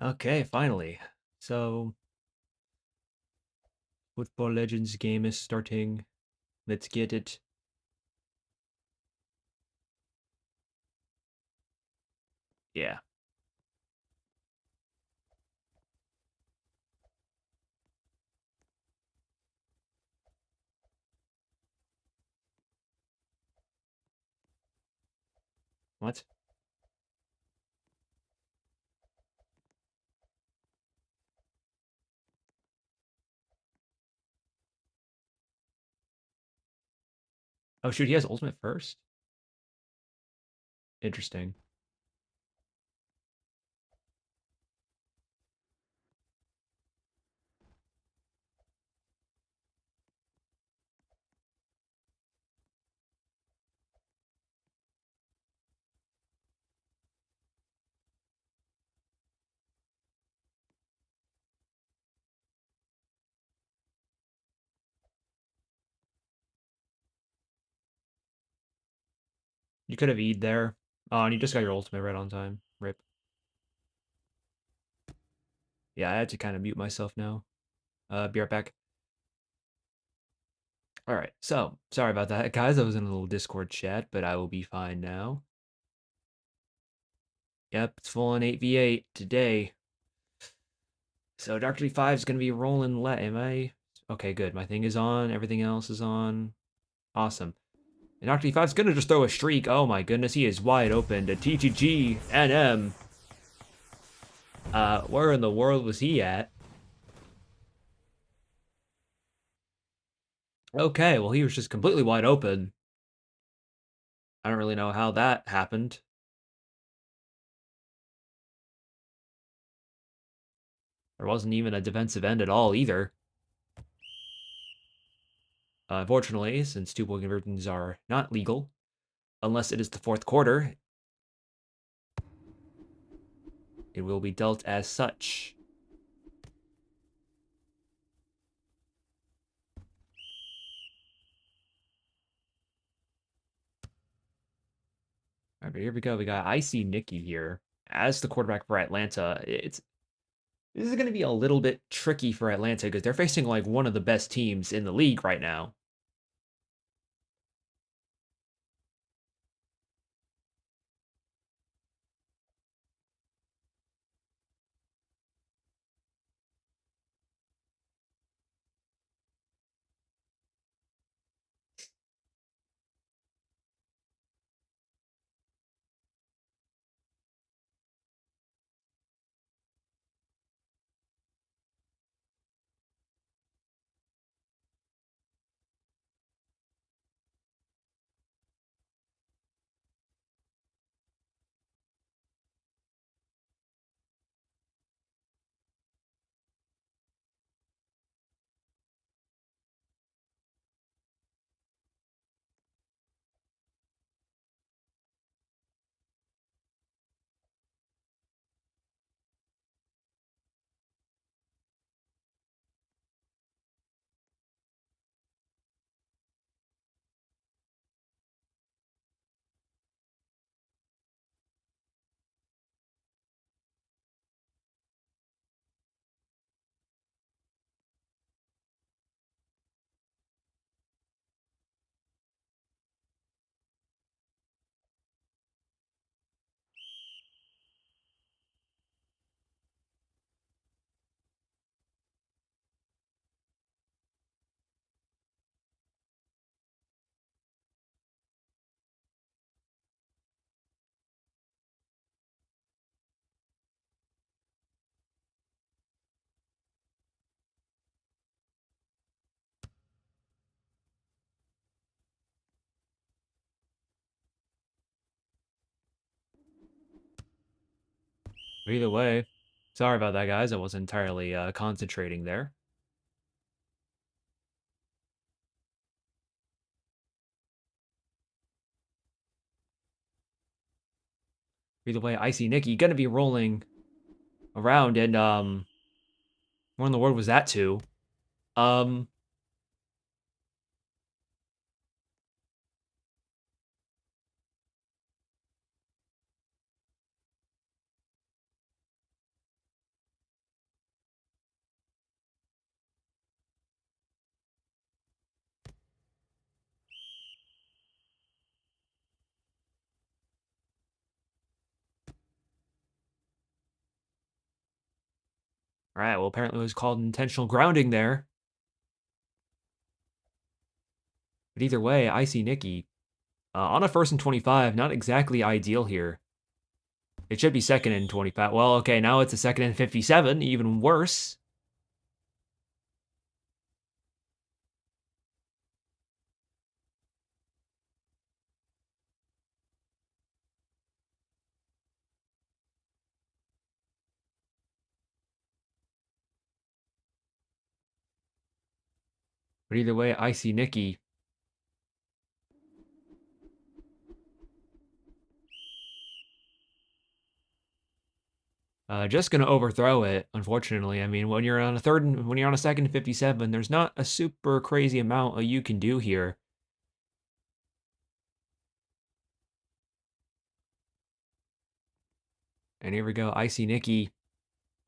Okay, finally. So, Football Legends game is starting. Let's get it. Yeah. What? Oh, shoot, he has ultimate first? Interesting. You could have E'd there. Oh, and you just got your ultimate right on time. Rip. Yeah, I had to kind of mute myself now. Be right back. Alright, so, sorry about that, guys. I was in a little Discord chat, but I will be fine now. Yep, it's full on 8v8 today. So, Dark 5 is going to be rolling. Am I? Okay, good. My thing is on. Everything else is on. Awesome. And Octi 5's gonna just throw a streak. Oh my goodness, he is wide open to TTG NM. Where in the world was he at? Okay, well, he was just completely wide open. I don't really know how that happened. There wasn't even a defensive end at all either. Unfortunately, since two-point conversions are not legal, unless it is the fourth quarter, it will be dealt as such. All right, here we go. We got Icy Nicky here as the quarterback for Atlanta. This is going to be a little bit tricky for Atlanta because they're facing like one of the best teams in the league right now. Either way, sorry about that, guys. I was entirely concentrating there. Either way, Icy Nicky gonna be rolling around, and where in the world was that to? Um, All right, well, apparently it was called intentional grounding there. But either way, I see Nikki. On a 1st and 25, not exactly ideal here. It should be 2nd and 25. Well, okay, now it's a 2nd and 57, even worse. But either way, I see Nikki. Just gonna overthrow it, unfortunately. I mean, when you're on a 2nd and 57, there's not a super crazy amount you can do here. And here we go, I see Nikki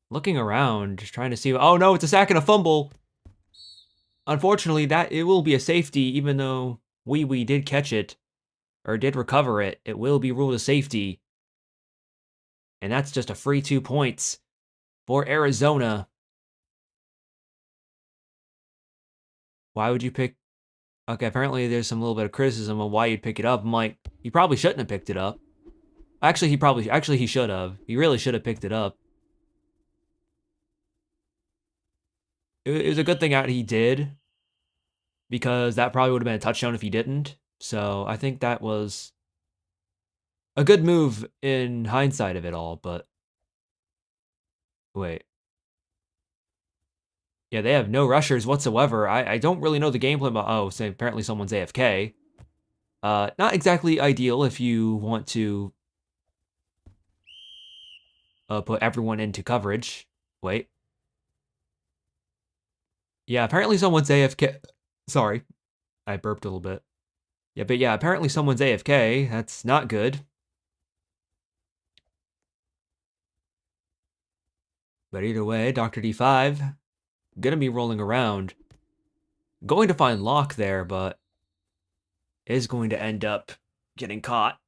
looking around, just trying to see. Oh no, it's a sack and a fumble. Unfortunately, that it will be a safety, even though we did catch it or did recover it. It will be ruled a safety, and that's just a free 2 points for Arizona. Why would you pick? Okay, apparently there's some little bit of criticism of why you'd pick it up. I'm like, he probably shouldn't have picked it up. Actually, he should have. He really should have picked it up. It was a good thing that he did, because that probably would have been a touchdown if he didn't. So I think that was a good move in hindsight of it all, but wait. Yeah, they have no rushers whatsoever. I don't really know the gameplay about, oh, so apparently someone's AFK. Not exactly ideal if you want to put everyone into coverage. Wait. Yeah, apparently someone's AFK. Sorry, I burped a little bit. Yeah, but yeah, apparently someone's AFK. That's not good. But either way, Dr. D5 gonna be rolling around. Going to find Locke there, but is going to end up getting caught.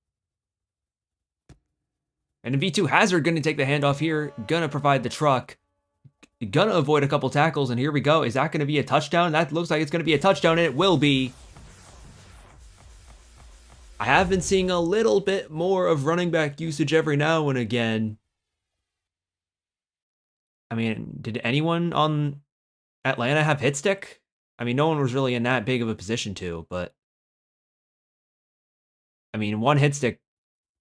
And in V2, Hazard gonna take the handoff here, gonna provide the truck, gonna avoid a couple tackles, and here we go. Is that gonna be a touchdown? That looks like it's gonna be a touchdown, and it will be. I have been seeing a little bit more of running back usage every now and again. I mean, did anyone on Atlanta have hit stick? I mean, no one was really in that big of a position to, but I mean, one hit stick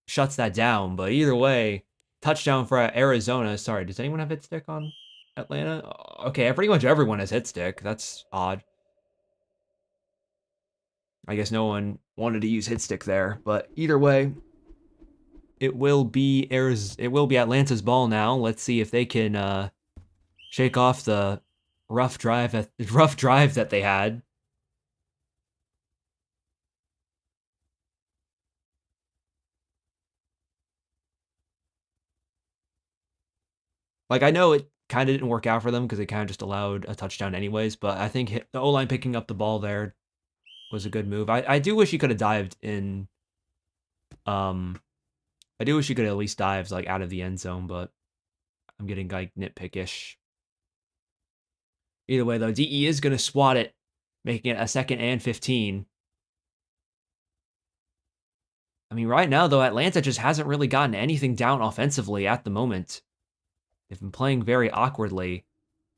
shuts that down. But either way, touchdown for Arizona. Sorry, does anyone have hit stick on Atlanta? Okay, pretty much everyone has hit stick. That's odd. I guess no one wanted to use hit stick there, but either way, it will be Atlanta's ball now. Let's see if they can shake off the rough drive that they had. Like, I know it kind of didn't work out for them because they kind of just allowed a touchdown anyways, but I think the O-line picking up the ball there was a good move. I do wish he could have dived in. I do wish he could have at least dived like out of the end zone, but I'm getting like nitpickish. Either way, though, DE is going to swat it, making it a 2nd and 15. I mean, right now, though, Atlanta just hasn't really gotten anything down offensively at the moment. They've been playing very awkwardly.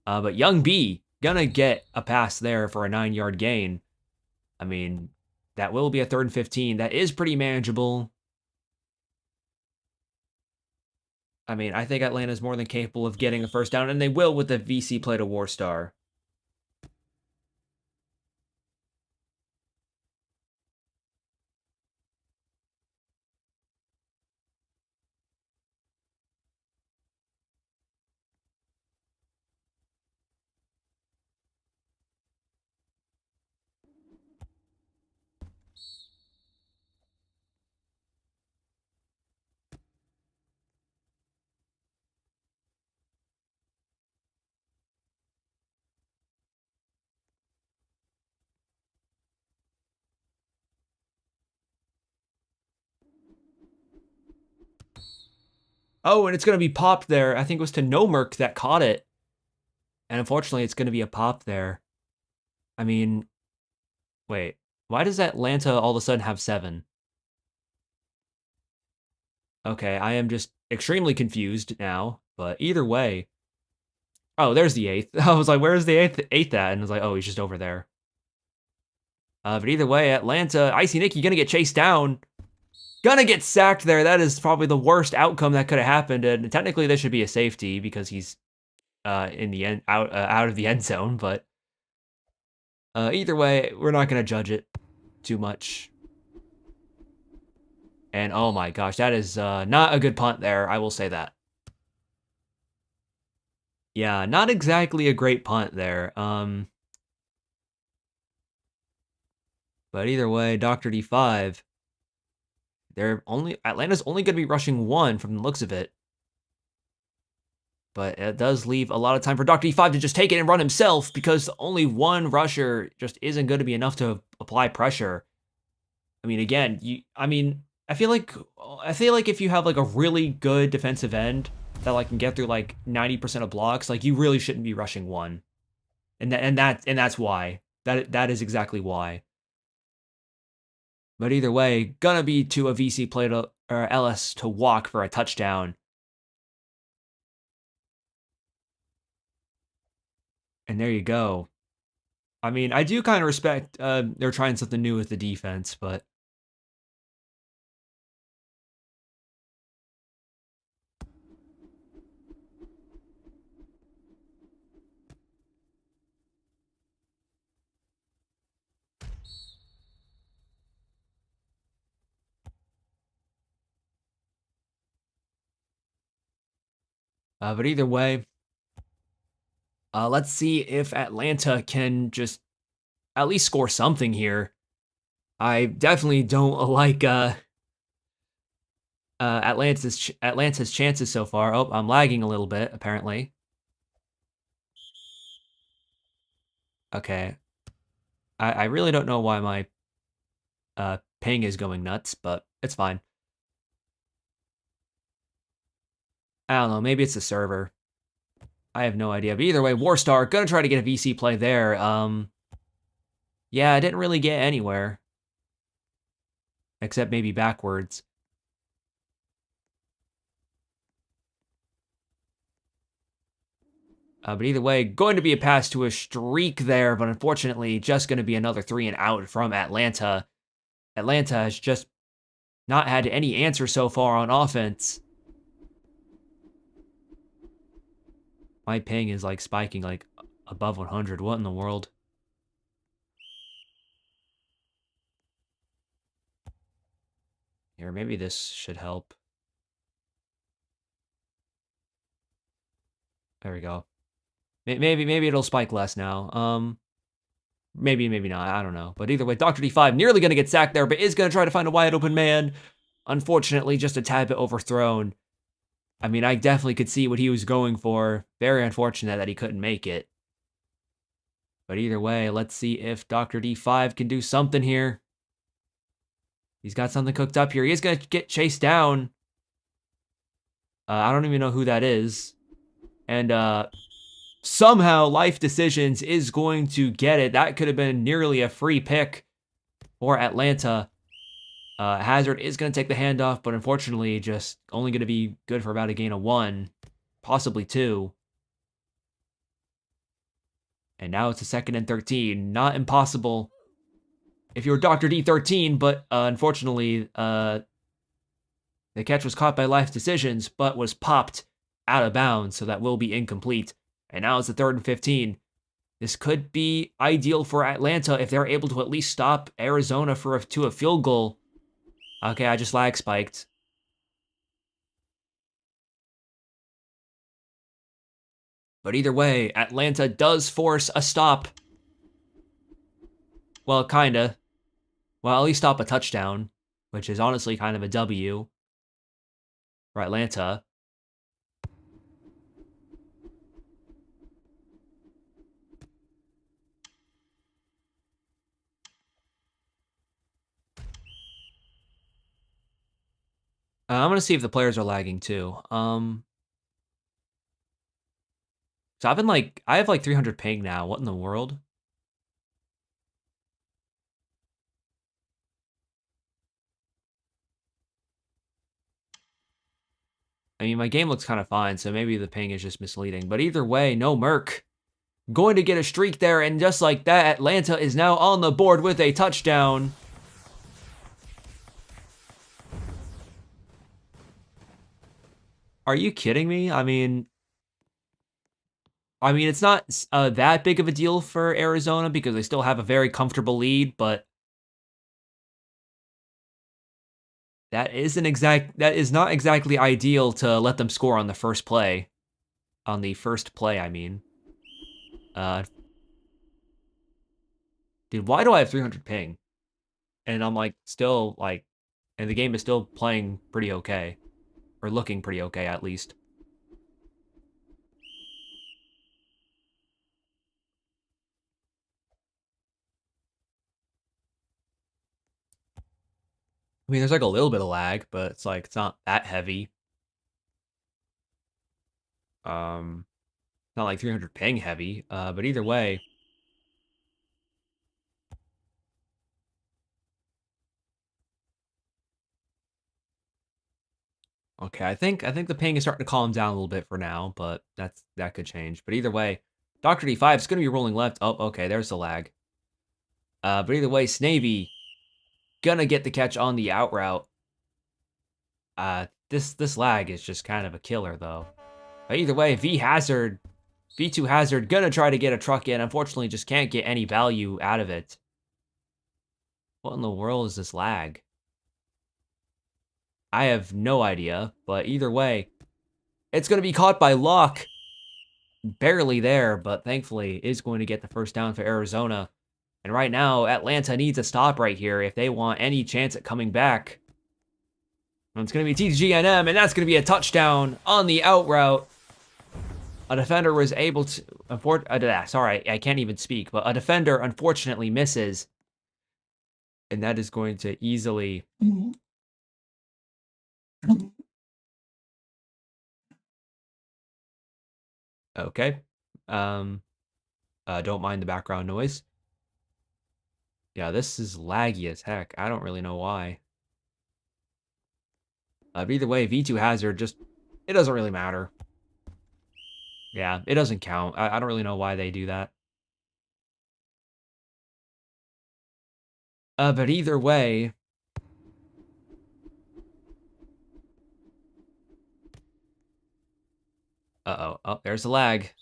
But Young B gonna get a pass there for a 9-yard gain. I mean, that will be a 3rd and 15. That is pretty manageable. I mean, I think Atlanta's more than capable of getting a first down, and they will with the VC play to War Star. Oh, and it's going to be popped there. I think it was to No Merc that caught it. And unfortunately, it's going to be a pop there. I mean, wait. Why does Atlanta all of a sudden have 7? Okay, I am just extremely confused now. But either way. Oh, there's the 8th. I was like, where's the 8th at? And I was like, oh, he's just over there. But either way, Atlanta, Icy Nicky gonna get chased down. Gonna get sacked there. That is probably the worst outcome that could have happened. And technically, this should be a safety because he's in the end out of the end zone. But either way, we're not gonna judge it too much. And oh my gosh, that is not a good punt there. I will say that. Yeah, not exactly a great punt there. But either way, Dr. D5, Atlanta's only going to be rushing 1 from the looks of it. But it does leave a lot of time for Dr. D5 to just take it and run himself because only 1 rusher just isn't going to be enough to apply pressure. I mean, again, I feel like if you have like a really good defensive end that like can get through like 90% of blocks, like you really shouldn't be rushing 1. And that's why. That is exactly why. But either way, gonna be to a VC play to or LS to walk for a touchdown. And there you go. I mean, I do kind of respect they're trying something new with the defense, but either way, let's see if Atlanta can just at least score something here. I definitely don't like Atlanta's chances so far. Oh, I'm lagging a little bit apparently. Okay, I really don't know why my ping is going nuts, but it's fine. I don't know. Maybe it's the server. I have no idea. But either way, Warstar gonna try to get a VC play there. Yeah, I didn't really get anywhere. Except maybe backwards. But either way, going to be a pass to a streak there, but unfortunately, just going to be another 3 and out from Atlanta. Atlanta has just not had any answer so far on offense. My ping is like spiking like above 100. What in the world? Here, maybe this should help. There we go. Maybe it'll spike less now. Maybe not. I don't know. But either way, Dr. D5 nearly going to get sacked there, but is going to try to find a wide open man. Unfortunately, just a tad bit overthrown. I mean, I definitely could see what he was going for. Very unfortunate that he couldn't make it. But either way, let's see if Dr. D5 can do something here. He's got something cooked up here. He is going to get chased down. I don't even know who that is. And somehow Life Decisions is going to get it. That could have been nearly a free pick for Atlanta. Hazard is going to take the handoff, but unfortunately just only going to be good for about a gain of 1, possibly 2. And now it's a 2nd and 13. Not impossible if you're Dr. D13, but unfortunately, the catch was caught by Life Decisions, but was popped out of bounds, so that will be incomplete. And now it's a 3rd and 15. This could be ideal for Atlanta if they're able to at least stop Arizona to a field goal. Okay, I just lag spiked. But either way, Atlanta does force a stop. Well, kinda. Well, at least stop a touchdown, which is honestly kind of a W for Atlanta. I'm going to see if the players are lagging too. So I have like 300 ping now. What in the world? I mean, my game looks kind of fine, so maybe the ping is just misleading. But either way, no Merc. Going to get a streak there, and just like that, Atlanta is now on the board with a touchdown. Are you kidding me? I mean, it's not that big of a deal for Arizona because they still have a very comfortable lead, but that is not exactly ideal to let them score on the first play. On the first play, I mean. Dude, why do I have 300 ping? And I'm like still like, and the game is still playing pretty okay, or looking pretty okay at least. I mean, there's like a little bit of lag, but it's like it's not that heavy. Not like 300 ping heavy. But either way, okay. I think the ping is starting to calm down a little bit for now, but that could change. But either way, Doctor D5 is going to be rolling left. Oh, okay. There's the lag. But either way, Snavy gonna get the catch on the out route. This lag is just kind of a killer though. But either way, V2 Hazard gonna try to get a truck in. Unfortunately, just can't get any value out of it. What in the world is this lag? I have no idea, but either way, it's gonna be caught by Locke. Barely there, but thankfully is going to get the first down for Arizona. And right now, Atlanta needs a stop right here if they want any chance at coming back. And it's going to be TGNM, and that's going to be a touchdown on the out route. A defender was able to... sorry, I can't even speak, but a defender unfortunately misses. And that is going to easily... Okay. Don't mind the background noise. Yeah, this is laggy as heck. I don't really know why. But either way, V2 Hazard just... It doesn't really matter. Yeah, it doesn't count. I don't really know why they do that. But either way... Uh-oh. Oh, there's the lag.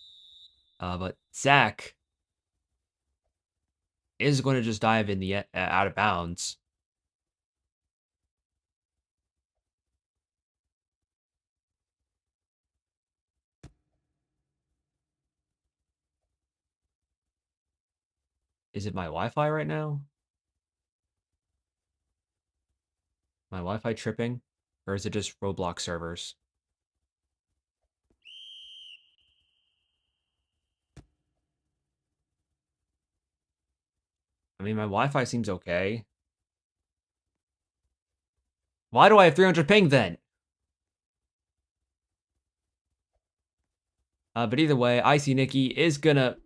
But Zach is going to just dive in the out of bounds. Is it my Wi-Fi right now? My Wi-Fi tripping? Or is it just Roblox servers? I mean, my Wi-Fi seems okay. Why do I have 300 ping then? But either way, Icy Nikki is gonna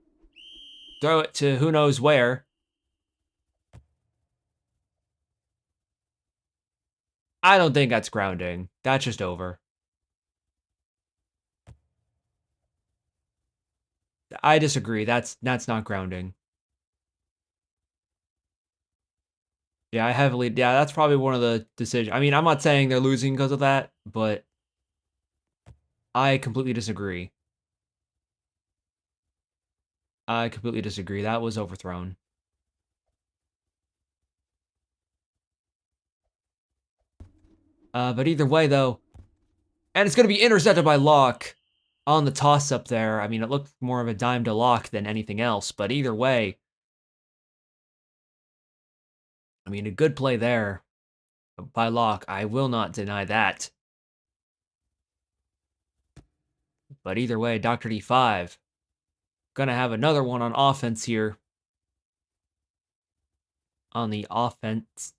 throw it to who knows where. I don't think that's grounding. That's just over. I disagree. That's not grounding. Yeah, yeah, that's probably one of the decisions. I mean, I'm not saying they're losing because of that, but I completely disagree. I completely disagree. That was overthrown. But either way, though, and it's going to be intercepted by Locke on the toss-up there. I mean, it looked more of a dime to Locke than anything else, but either way, I mean, a good play there by Locke. I will not deny that. But either way, Dr. D5 gonna have another one on offense here. On the offense.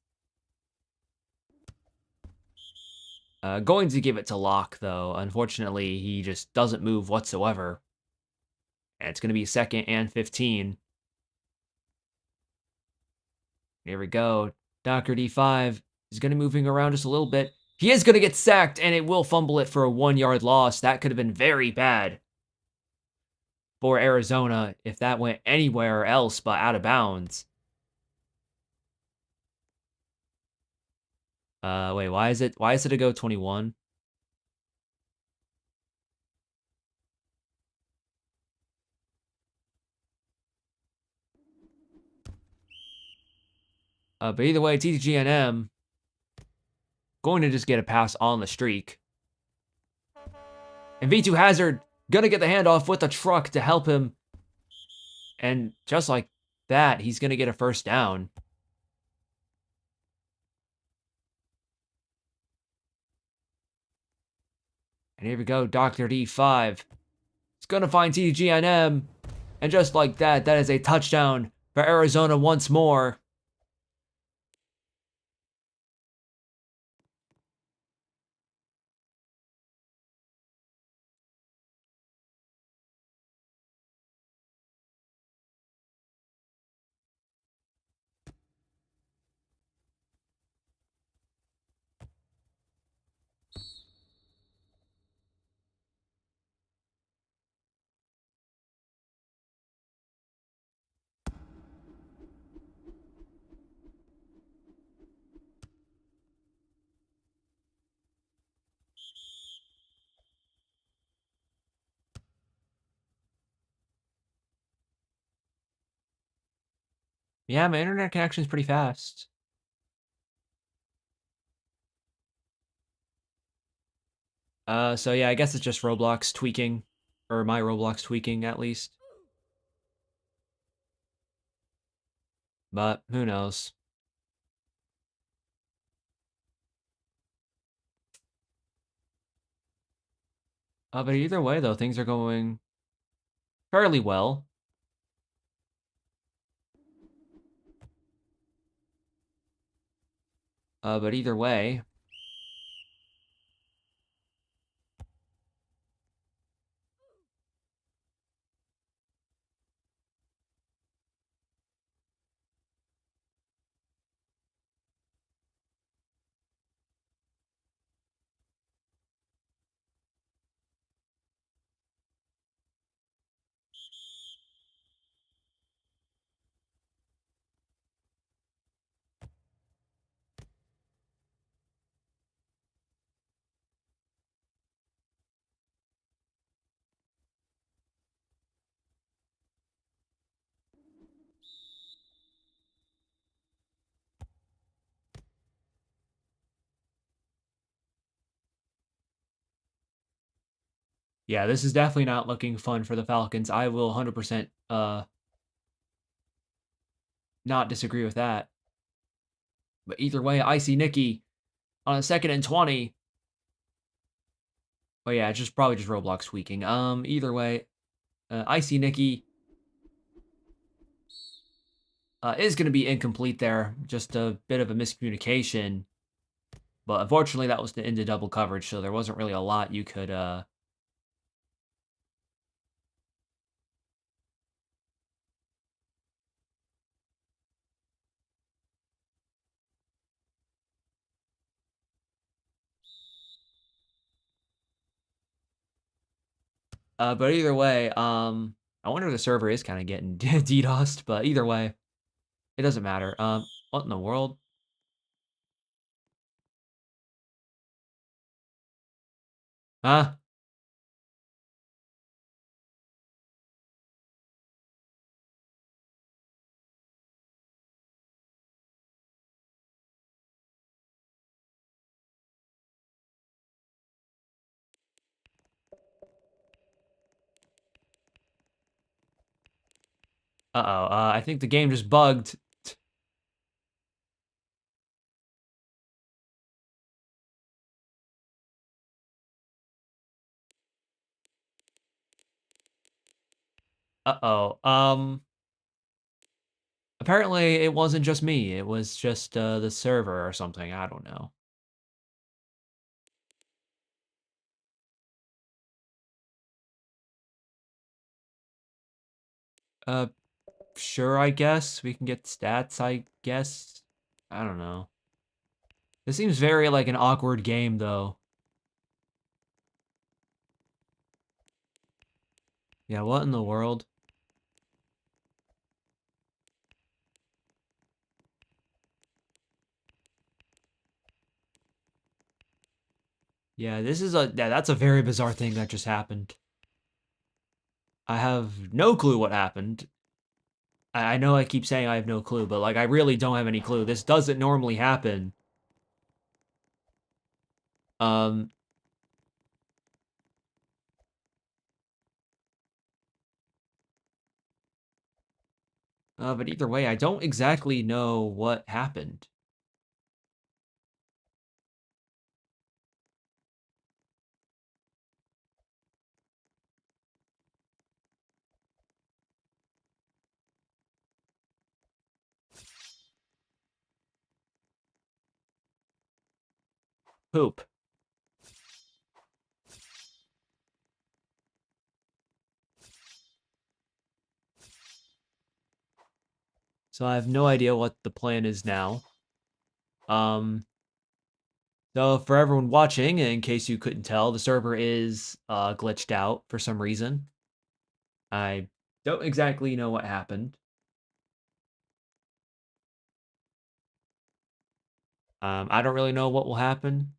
Going to give it to Locke, though. Unfortunately, he just doesn't move whatsoever. And it's going to be 2nd and 15. Here we go. Dr. D5 is going to moving around just a little bit. He is going to get sacked, and it will fumble it for a 1-yard loss. That could have been very bad for Arizona if that went anywhere else but out of bounds. Wait, why is it a go 21? But either way, TTGNM going to just get a pass on the streak. And V2 Hazard gonna get the handoff with the truck to help him. And just like that, he's gonna get a first down. And here we go, Dr. D5. He's gonna find TTGNM. And just like that, that is a touchdown for Arizona once more. Yeah, my internet connection is pretty fast. So yeah, I guess it's just Roblox tweaking. Or my Roblox tweaking, at least. But who knows? But either way, though, things are going fairly well. But either way, yeah, this is definitely not looking fun for the Falcons. I will 100% not disagree with that. But either way, Icy Nikki on a 2nd and 20. But yeah, it's just probably just Roblox tweaking. Either way, Icy Nikki is going to be incomplete there. Just a bit of a miscommunication. But unfortunately, that was into double coverage, so there wasn't really a lot you could but either way, I wonder if the server is kind of getting DDoSed, but either way, it doesn't matter. What in the world? Huh? Uh-oh, I think the game just bugged. Uh-oh, apparently it wasn't just me, it was just, the server or something, I don't know. Uh, sure, I guess. We can get stats, I guess. I don't know. This seems very like an awkward game, though. Yeah, what in the world? Yeah, that's a very bizarre thing that just happened. I have no clue what happened. I know I keep saying I have no clue, but like I really don't have any clue. This doesn't normally happen. Um, but either way, I don't exactly know what happened. Poop. So I have no idea what the plan is now. Um, so for everyone watching, in case you couldn't tell, the server is glitched out for some reason. I don't exactly know what happened. I don't really know what will happen.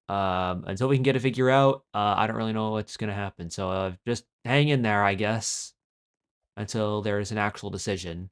Until we can get a figure out, I don't really know what's gonna happen. So just hang in there, I guess, until there is an actual decision.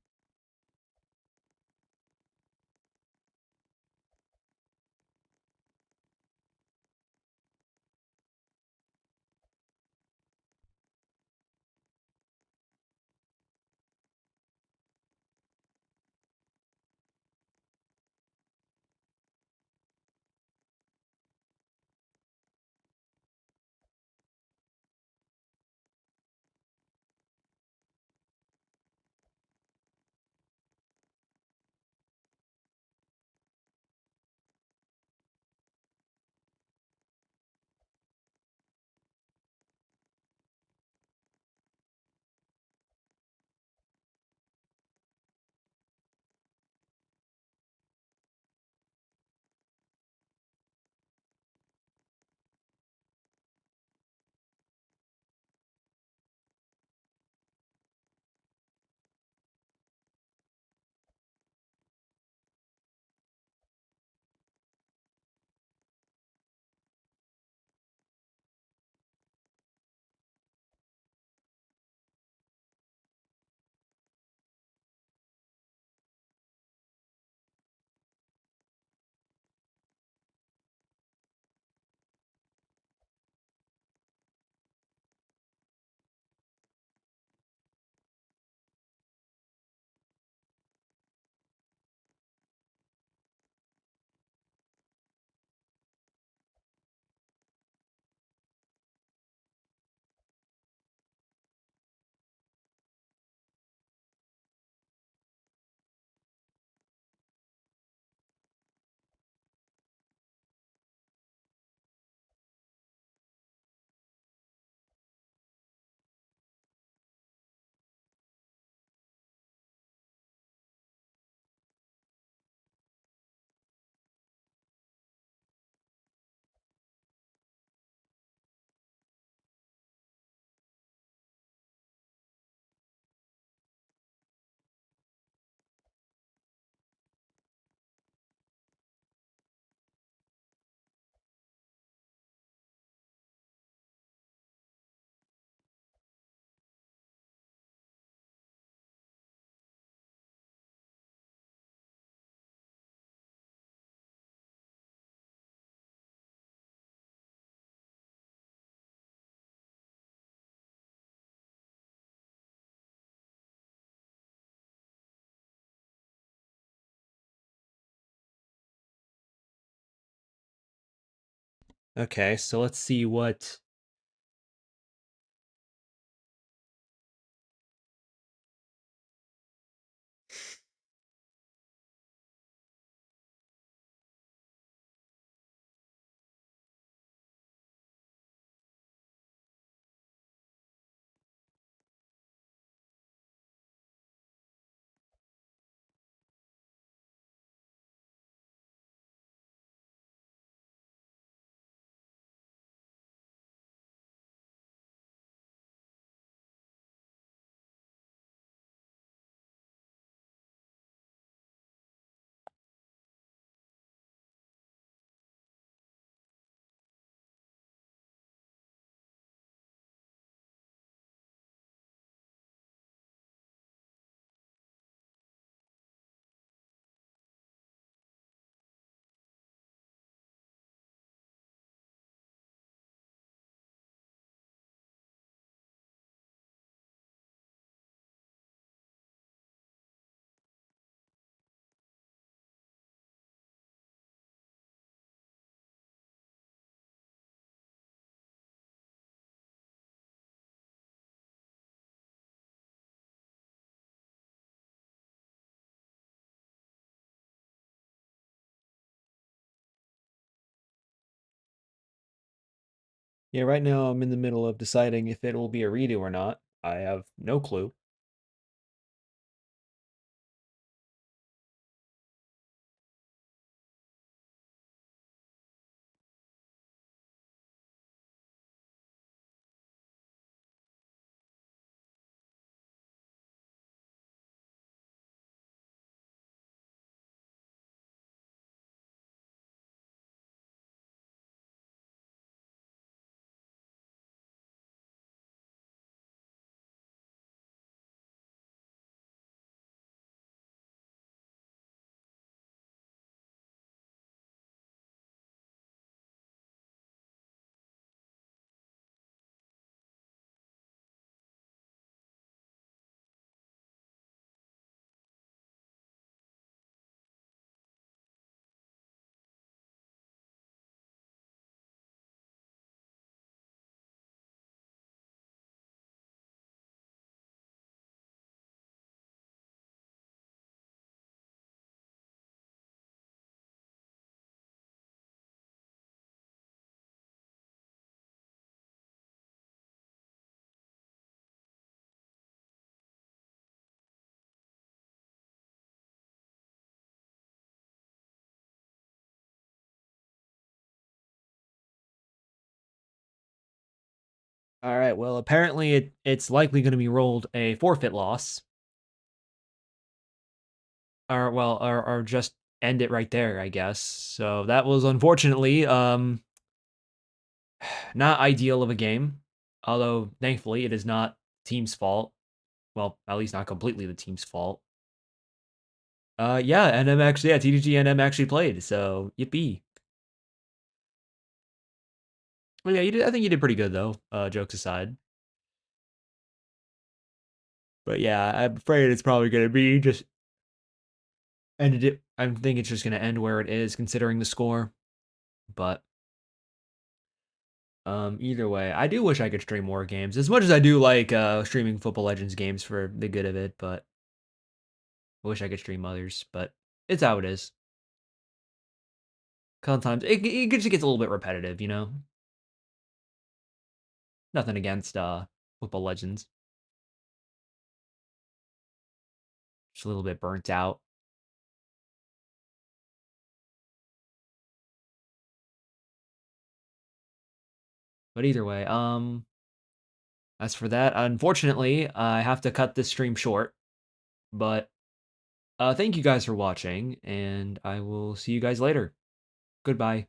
Okay, so let's see what. Yeah, right now I'm in the middle of deciding if it will be a redo or not. I have no clue. All right, well, apparently it's likely going to be rolled a forfeit loss, or well, or just end it right there, I guess. So that was unfortunately not ideal of a game, although thankfully it is not team's fault. Well, at least not completely the team's fault. Yeah, NM actually, yeah, TDG NM actually played, so yippee. Well, yeah, you did. I think you did pretty good though. Jokes aside, but yeah, I'm afraid it's probably gonna be just ended it. I think it's just gonna end where it is, considering the score. But either way, I do wish I could stream more games. As much as I do like streaming Football Legends games for the good of it, but I wish I could stream others. But it's how it is. Sometimes it just gets a little bit repetitive, you know. Nothing against Football Legends, just a little bit burnt out. But either way, as for that, unfortunately, I have to cut this stream short. But thank you guys for watching, and I will see you guys later. Goodbye.